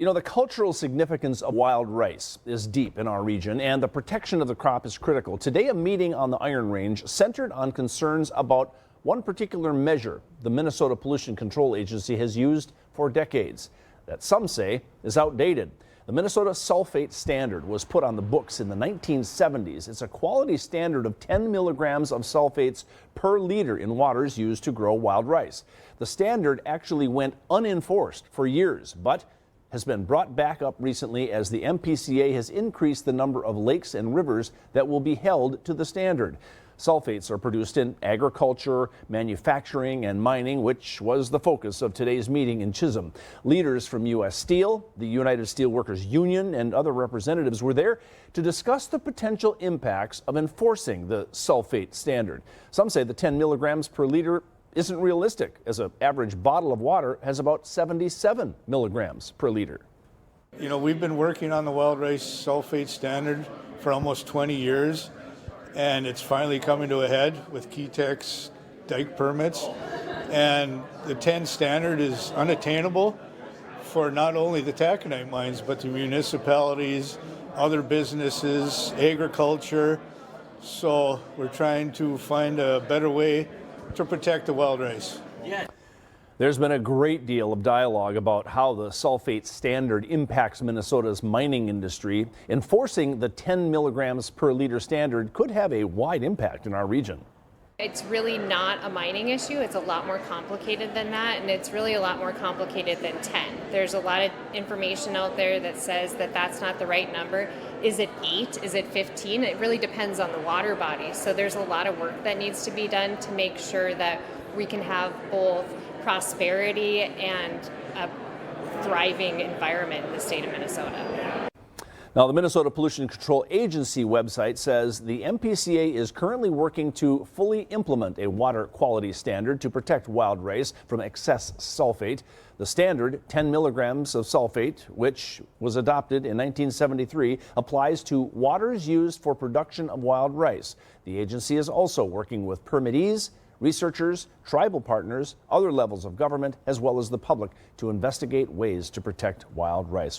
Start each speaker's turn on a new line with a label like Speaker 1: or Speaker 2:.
Speaker 1: You know, the cultural significance of wild rice is deep in our region, and the protection of the crop is critical. Today, a meeting on the Iron Range centered on concerns about one particular measure the Minnesota Pollution Control Agency has used for decades that some say is outdated. The Minnesota Sulfate Standard was put on the books in the 1970s. It's a quality standard of 10 milligrams of sulfates per liter in waters used to grow wild rice. The standard actually went unenforced for years, but has been brought back up recently as the MPCA has increased the number of lakes and rivers that will be held to the standard. Sulfates are produced in agriculture, manufacturing, and mining, which was the focus of today's meeting in Chisholm. Leaders from U.S. Steel, the United Steelworkers Union, and other representatives were there to discuss the potential impacts of enforcing the sulfate standard. Some say the 10 milligrams per liter isn't realistic, as an average bottle of water has about 77 milligrams per liter.
Speaker 2: You know, we've been working on the wild rice sulfate standard for almost 20 years, and it's finally coming to a head with Keytech's dike permits. And the 10 standard is unattainable for not only the taconite mines, but the municipalities, other businesses, agriculture. So we're trying to find a better way to protect the wild rice.
Speaker 1: There's been a great deal of dialogue about how the sulfate standard impacts Minnesota's mining industry. Enforcing the 10 milligrams per liter standard could have a wide impact in our region.
Speaker 3: It's really not a mining issue. It's a lot more complicated than that, and it's really a lot more complicated than 10. There's a lot of information out there that says that that's not the right number. Is it 8? Is it 15? It really depends on the water body. So there's a lot of work that needs to be done to make sure that we can have both prosperity and a thriving environment in the state of Minnesota.
Speaker 1: Now, the Minnesota Pollution Control Agency website says the MPCA is currently working to fully implement a water quality standard to protect wild rice from excess sulfate. The standard, 10 milligrams of sulfate, which was adopted in 1973, applies to waters used for production of wild rice. The agency is also working with permittees, researchers, tribal partners, other levels of government, as well as the public to investigate ways to protect wild rice.